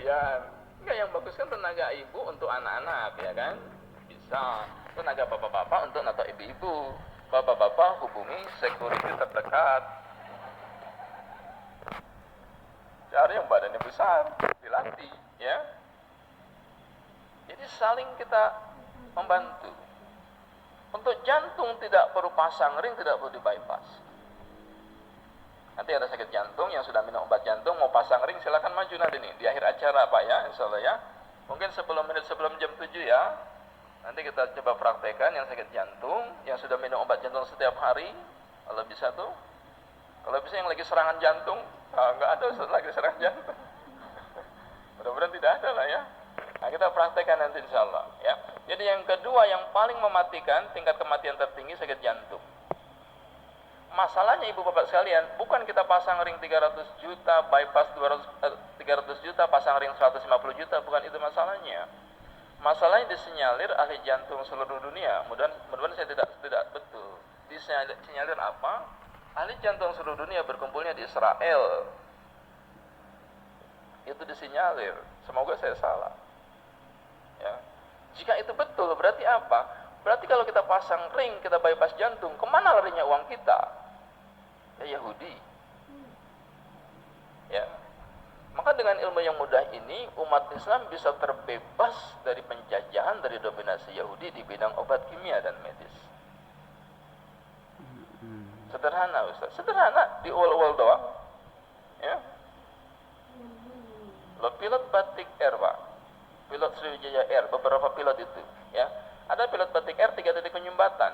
berlebihan. Enggak, yang bagus kan tenaga ibu untuk anak-anak, ya kan? Bisa. Tenaga bapak-bapak untuk atau ibu-ibu. Bapak-bapak hubungi security terdekat. Cari yang badannya besar, dilatih, ya. Jadi saling kita membantu. Untuk jantung tidak perlu pasang ring, tidak perlu di bypass. Nanti ada sakit jantung yang sudah minum obat jantung mau pasang ring, silakan maju nanti nih di akhir acara Pak ya, insyaallah ya. Mungkin 10 menit sebelum jam 7 ya. Nanti kita coba praktekkan yang sakit jantung, yang sudah minum obat jantung setiap hari, kalau bisa tuh. Kalau bisa yang lagi serangan jantung, enggak ada lagi serangan jantung. Mudah-mudahan tidak ada lah ya. Nah, kita praktekkan nanti insyaallah ya. Jadi yang kedua yang paling mematikan, tingkat kematian tertinggi sakit jantung. Masalahnya ibu bapak sekalian, bukan kita pasang ring 300 juta, bypass 300 juta, pasang ring 150 juta, bukan itu masalahnya. Masalahnya disinyalir ahli jantung seluruh dunia. Mudah-mudahan saya tidak betul. Disinyalir apa? Ahli jantung seluruh dunia berkumpulnya di Israel. Itu disinyalir. Semoga saya salah. Ya. Jika itu betul, berarti apa? Berarti kalau kita pasang ring, kita bypass jantung, kemana larinya uang kita? Ya Yahudi. Ya. Maka dengan ilmu yang mudah ini, umat Islam bisa terbebas dari penjajahan, dari dominasi Yahudi di bidang obat kimia dan medis. Sederhana Ustaz, sederhana, di awal-awal doang. Ya. Lo pilot Batik Air Pak, pilot Sriwijaya Air, beberapa pilot itu, ya. Ada pilot Batik Air 3 titik penyumbatan,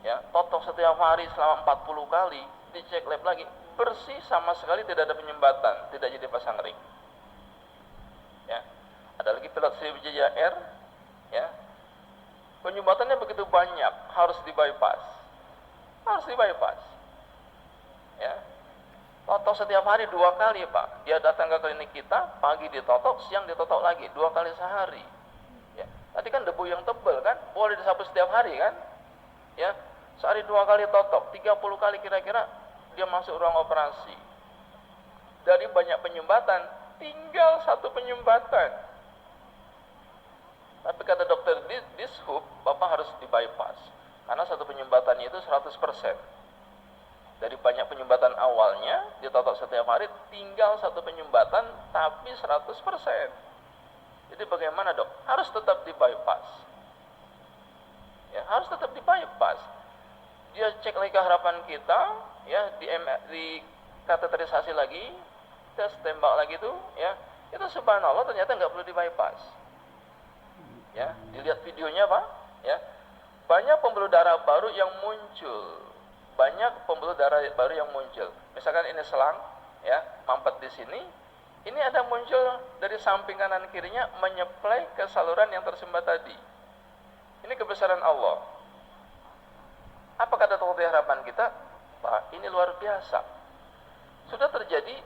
ya, totok setiap hari selama 40 kali, dicek lab lagi, bersih sama sekali tidak ada penyumbatan, tidak jadi pasang ring. Ya. Ada lagi pilot Sriwijaya Air, ya, penyumbatannya begitu banyak, harus di bypass, ya. Totok setiap hari 2 kali Pak. Dia datang ke klinik kita, pagi ditotok, siang ditotok lagi, 2 kali sehari. Ya. Tadi kan debu yang tebal kan, boleh disapu setiap hari kan? Ya. Sehari 2 kali totok, 30 kali kira-kira dia masuk ruang operasi. Dari banyak penyumbatan, tinggal 1 penyumbatan. Tapi kata dokter Dishub, Bapak harus di bypass. Karena 1 penyumbatannya itu 100%. Dari banyak penyumbatan awalnya, ditotok setiap hari, tinggal 1 penyumbatan, tapi 100%. Jadi bagaimana dok? Harus tetap di bypass. Ya, harus tetap di bypass. Dia cek lagi keharapan kita, ya, di kateterisasi lagi, tes tembak lagi tuh, ya, itu subhanallah ternyata nggak perlu di bypass. Ya, dilihat videonya Pak, ya, banyak pembuluh darah baru yang muncul. Misalkan ini selang, ya, mampet di sini. Ini ada muncul dari samping kanan kirinya menyeplai ke saluran yang tersumbat tadi. Ini kebesaran Allah. Apa kata dokter harapan kita? Pak, ini luar biasa. Sudah terjadi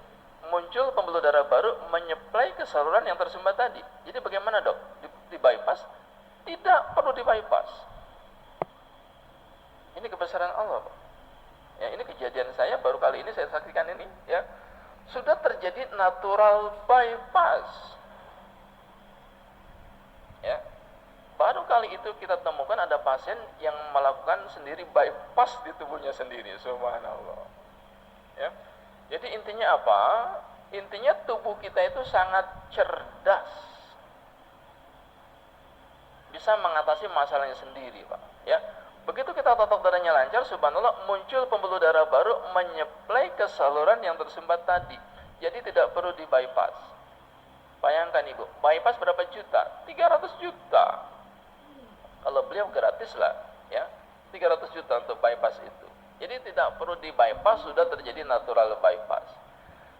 muncul pembuluh darah baru menyeplai ke saluran yang tersumbat tadi. Jadi bagaimana dok? Di bypass? Tidak perlu di bypass. Ini kebesaran Allah Pak. Ya, ini kejadian saya baru kali ini saya saksikan ini, ya. Sudah terjadi natural bypass. Ya. Baru kali itu kita temukan ada pasien yang melakukan sendiri bypass di tubuhnya sendiri, subhanallah. Ya. Jadi intinya apa? Intinya tubuh kita itu sangat cerdas. Bisa mengatasi masalahnya sendiri, Pak. Ya. Begitu kita totok darahnya lancar, subhanallah, muncul pembuluh darah baru menyeplai ke saluran yang tersumbat tadi. Jadi tidak perlu di bypass. Bayangkan Ibu, bypass berapa juta? 300 juta. Kalau beliau gratis lah, ya, 300 juta untuk bypass itu. Jadi tidak perlu di bypass, sudah terjadi natural bypass.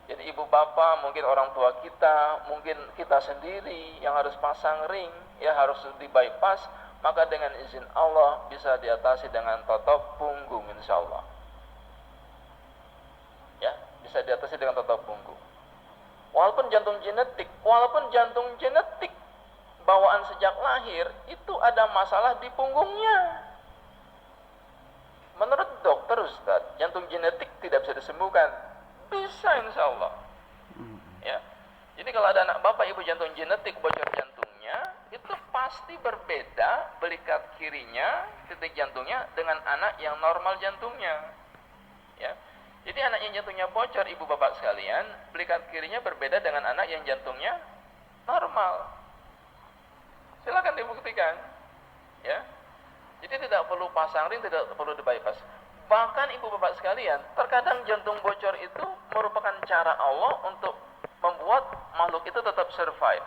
Jadi ibu bapak, mungkin orang tua kita, mungkin kita sendiri yang harus pasang ring, ya, harus di bypass. Maka dengan izin Allah bisa diatasi dengan totok punggung insyaallah. Ya, bisa diatasi dengan totok punggung. Walaupun jantung genetik bawaan sejak lahir itu ada masalah di punggungnya. Menurut dokter Ustaz, jantung genetik tidak bisa disembuhkan. Bisa insyaallah. Ya. Jadi kalau ada anak bapak ibu jantung genetik bocor jantungnya, itu pasti berbeda belikat kirinya, titik jantungnya dengan anak yang normal jantungnya. Ya. Jadi anak yang jantungnya bocor ibu bapak sekalian, belikat kirinya berbeda dengan anak yang jantungnya normal. Silakan dibuktikan. Ya. Jadi tidak perlu pasang ring, tidak perlu di bypass. Bahkan ibu bapak sekalian, terkadang jantung bocor itu merupakan cara Allah untuk membuat makhluk itu tetap survive.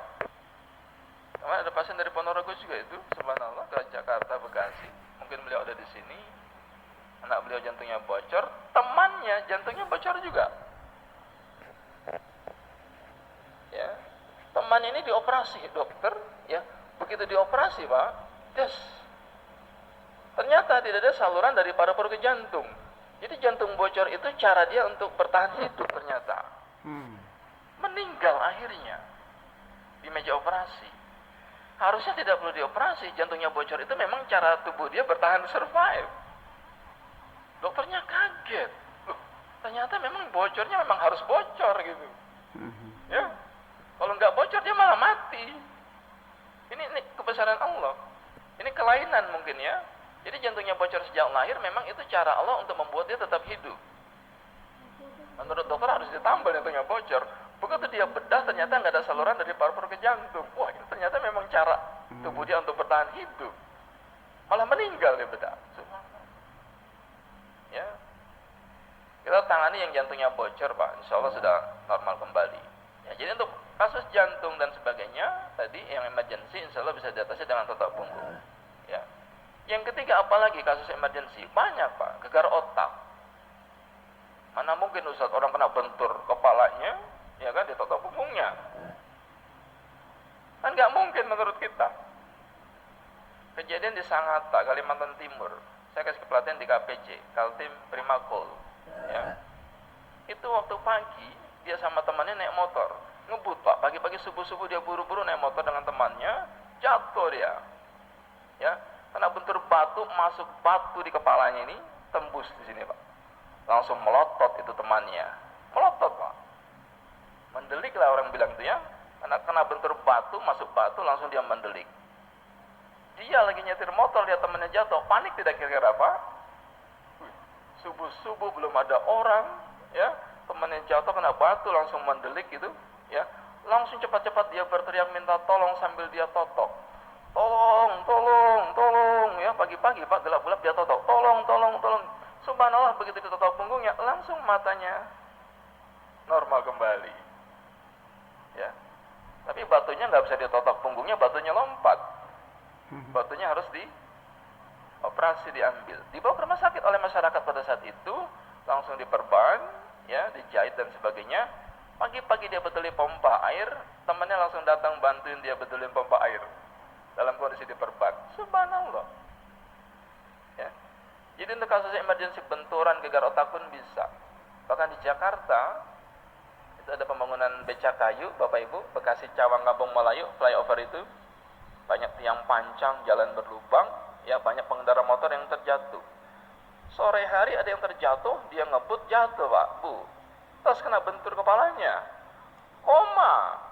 Kemarin ada pasien dari Ponorogo juga itu, subhanallah, ke Jakarta, Bekasi. Mungkin beliau ada di sini. Anak beliau jantungnya bocor, temannya jantungnya bocor juga. Ya. Teman ini dioperasi, dokter, ya. Begitu dioperasi, Pak, des. Ternyata tidak ada saluran dari paru-paru ke jantung. Jadi jantung bocor itu cara dia untuk bertahan hidup ternyata. Meninggal akhirnya di meja operasi. Harusnya tidak perlu dioperasi, jantungnya bocor itu memang cara tubuh dia bertahan survive. Dokternya kaget. Loh, ternyata memang bocornya memang harus bocor gitu. Ya. Kalau nggak bocor dia malah mati. Ini kebesaran Allah. Ini kelainan mungkin ya. Jadi jantungnya bocor sejak lahir memang itu cara Allah untuk membuat dia tetap hidup. Menurut dokter harus ditambal jantungnya bocor. Begitu dia bedah ternyata nggak ada saluran dari paru-paru ke jantung. Wah, ini ternyata memang cara tubuh dia untuk bertahan hidup. Malah meninggal dia bedah. Ya. Kita tangani yang jantungnya bocor, Pak. Insya Allah sudah normal kembali. Ya, jadi untuk kasus jantung dan sebagainya tadi yang emergency insya Allah bisa diatasi dengan totok punggung. Ya. Yang ketiga apalagi kasus emergency? Banyak, Pak. Gegar otak. Mana mungkin Ustaz orang kena bentur kepalanya, ya kan, ditotok punggungnya. Kan nggak mungkin menurut kita. Kejadian di Sangatta, Kalimantan Timur. Saya kasih pelatihan di KPJ, Kaltim Primakol. Ya. Itu waktu pagi, dia sama temannya naik motor. Ngebut, Pak. Pagi-pagi subuh-subuh dia buru-buru naik motor dengan temannya. Jatuh dia. Ya. Kena bentur batu, masuk batu di kepalanya ini, tembus di sini, Pak. Langsung melotot itu temannya. Melotot, Pak. Mendelik lah orang bilang itu ya. Karena kena bentur batu, masuk batu, langsung dia mendelik. Dia lagi nyetir motor, lihat temannya jatuh. Panik tidak kira-kira, Pak? Subuh-subuh belum ada orang, ya. Temannya jatuh kena batu, langsung mendelik gitu, ya. Langsung cepat-cepat dia berteriak minta tolong sambil dia totok. Tolong, ya, pagi-pagi Pak, gelap-gelap dia totok, tolong. Subhanallah, begitu ditotok punggungnya, langsung matanya normal kembali. Ya. Tapi batunya nggak bisa ditotok punggungnya, batunya lompat. Batunya harus dioperasi, diambil. Dibawa ke rumah sakit oleh masyarakat pada saat itu, langsung diperban, ya, dijahit dan sebagainya. Pagi-pagi dia betulin pompa air, temannya langsung datang bantuin dia betulin pompa air. Dalam kondisi diperban. Subhanallah. Ya. Jadi untuk kasus emergensi benturan gegar otak pun bisa. Bahkan di Jakarta itu ada pembangunan beca kayu, Bapak Ibu, Bekasi Cawang Kampung Melayu, flyover itu banyak tiang pancang, jalan berlubang, ya, banyak pengendara motor yang terjatuh. Sore hari ada yang terjatuh, dia ngebut jatuh, Pak, Bu. Terus kena bentur kepalanya. Koma.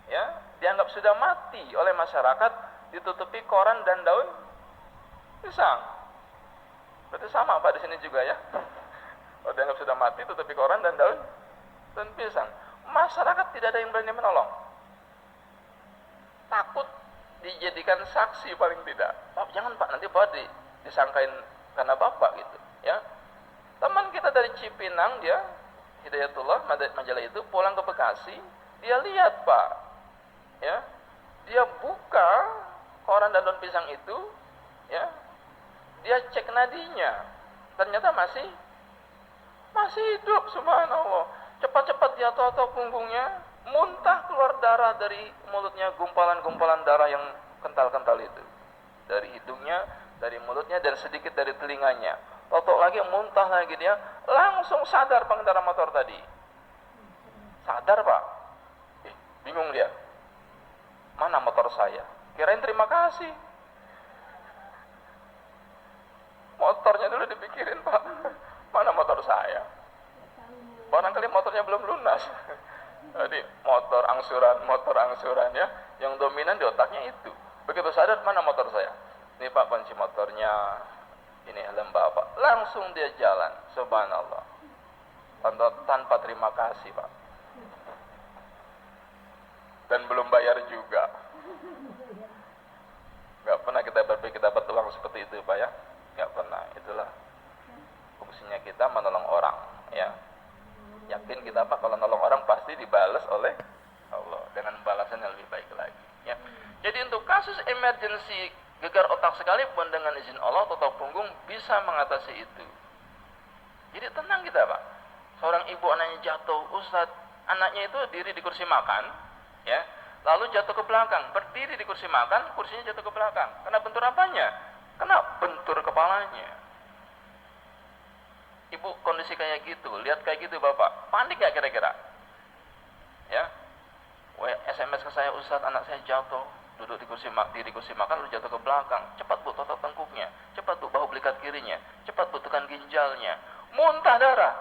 Ya, dianggap sudah mati oleh masyarakat, ditutupi koran dan daun pisang. Berarti sama, Pak, di sini juga ya. Kalau dianggap sudah mati, tutupi koran dan daun pisang. Masyarakat tidak ada yang berani menolong. Takut dijadikan saksi paling tidak. Pak, jangan Pak, nanti Pak disangkain karena Bapak gitu, ya. Teman kita dari Cipinang, dia Hidayatullah majalah itu pulang ke Bekasi, dia lihat, Pak. Ya, dia buka koran dan daun pisang itu, ya, dia cek nadinya, ternyata masih hidup, subhanallah. Cepat-cepat dia totok punggungnya, muntah keluar darah dari mulutnya, gumpalan-gumpalan darah yang kental-kental itu, dari hidungnya, dari mulutnya, dan sedikit dari telinganya. Totok lagi, muntah lagi dia, langsung sadar pengendara motor tadi. Sadar, Pak. Bingung dia. Mana motor saya? Kirain terima kasih. Motornya dulu dipikirin, Pak. Mana motor saya? Barangkali motornya belum lunas. Jadi motor angsuran ya, yang dominan di otaknya itu. Begitu sadar, mana motor saya? Ini Pak kunci motornya, ini helm Bapak. Langsung dia jalan, subhanallah. Tanpa terima kasih Pak. Dan belum bayar juga. Gak pernah kita berpikir dapat uang seperti itu Pak ya. Gak pernah. Itulah fungsinya kita menolong orang ya. Yakin kita Pak kalau nolong orang pasti dibalas oleh Allah dengan balasan yang lebih baik lagi ya. Jadi untuk kasus emergensi gegar otak sekalipun dengan izin Allah otot punggung bisa mengatasi itu. Jadi tenang kita Pak. Seorang ibu anaknya jatuh, Ustadz, anaknya itu diri di kursi makan ya. Lalu jatuh ke belakang, berdiri di kursi makan, kursinya jatuh ke belakang. Kena bentur apanya? Kena bentur kepalanya. Ibu kondisi kayak gitu, lihat kayak gitu Bapak, panik gak kira-kira? Ya, SMS ke saya, Ustadz anak saya jatuh, duduk di kursi makan, lalu jatuh ke belakang. Cepat Bu, totok tengkuknya, cepat Bu, bahu belikat kirinya, cepat Bu, tekan ginjalnya, muntah darah.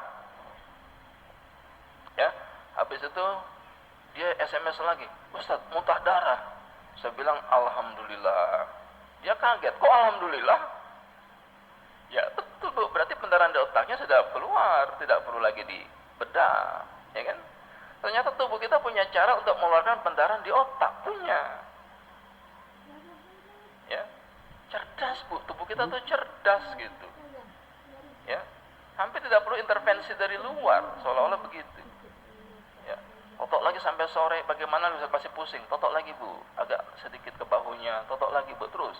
Ya, habis itu dia SMS lagi, Ustadz muntah darah. Saya bilang Alhamdulillah. Dia kaget, kok Alhamdulillah? Ya betul Bu, berarti pendarahan di otaknya sudah keluar, tidak perlu lagi dibedah, ya kan? Ternyata tubuh kita punya cara untuk mengeluarkan pendarahan di otak, punya. Ya, cerdas Bu, tubuh kita tuh cerdas gitu. Ya, hampir tidak perlu intervensi dari luar, seolah-olah begitu. Ya, totok lagi sampai sore, bagaimana bisa pasti pusing, totok lagi Bu, agak sedikit ke bahunya, totok lagi Bu, terus.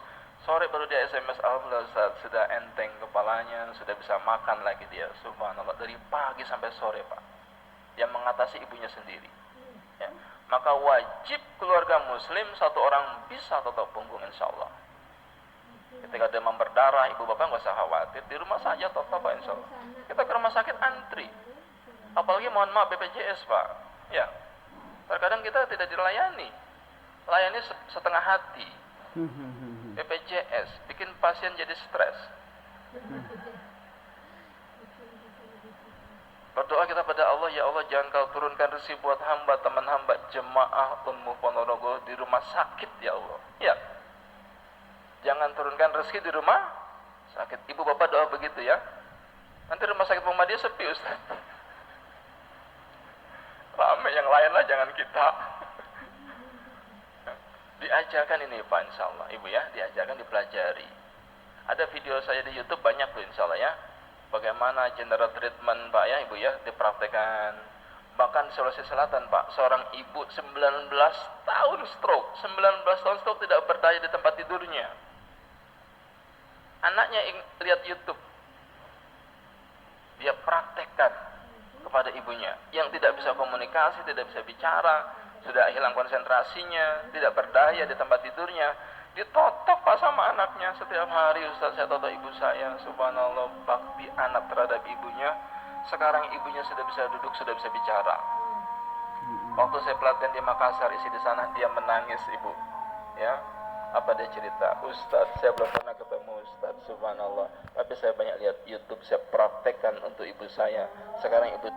Sore baru dia SMS, alhamdulillah Ustaz, sudah enteng kepalanya, sudah bisa makan lagi dia. Subhanallah, dari pagi sampai sore Pak. Dia mengatasi ibunya sendiri. Ya. Maka wajib keluarga muslim satu orang bisa totok punggung insya Allah. Ketika demam berdarah, ibu bapak nggak usah khawatir, di rumah saja totok Pak insya Allah. Kita ke rumah sakit antri. Apalagi mohon maaf BPJS Pak. Ya. Terkadang kita tidak dilayani. Layani setengah hati. BPJS bikin pasien jadi stres. Berdoa kita pada Allah, ya Allah jangan kau turunkan rezeki buat hamba, teman hamba, jemaah Ummu Ponorogo di rumah sakit ya Allah. Ya. Jangan turunkan rezeki di rumah sakit. Ibu bapak doa begitu ya. Nanti rumah sakit Muhammadiyah sepi Ustaz. Rame yang lain lah, jangan kita. Diajarkan ini Pak insya Allah Ibu ya, diajarkan, dipelajari. Ada video saya di YouTube banyak tuh insya Allah ya, bagaimana general treatment Pak ya Ibu ya, dipraktekan. Bahkan Sulawesi Selatan Pak, seorang ibu 19 tahun stroke, 19 tahun stroke tidak berdaya di tempat tidurnya. Anaknya lihat YouTube, dia praktekkan kepada ibunya yang tidak bisa komunikasi, tidak bisa bicara, sudah hilang konsentrasinya, tidak berdaya di tempat tidurnya, ditotok Pak sama anaknya. Setiap hari Ustaz saya totok ibu saya, subhanallah, bakti anak terhadap ibunya. Sekarang ibunya sudah bisa duduk, sudah bisa bicara. Waktu saya pelatihan di Makassar, isi di sana, dia menangis ibu. Ya, apa dia cerita? Ustaz, saya belum pernah ketemu Ustaz, subhanallah. Tapi saya banyak lihat YouTube, saya praktekkan untuk ibu saya. Sekarang ibu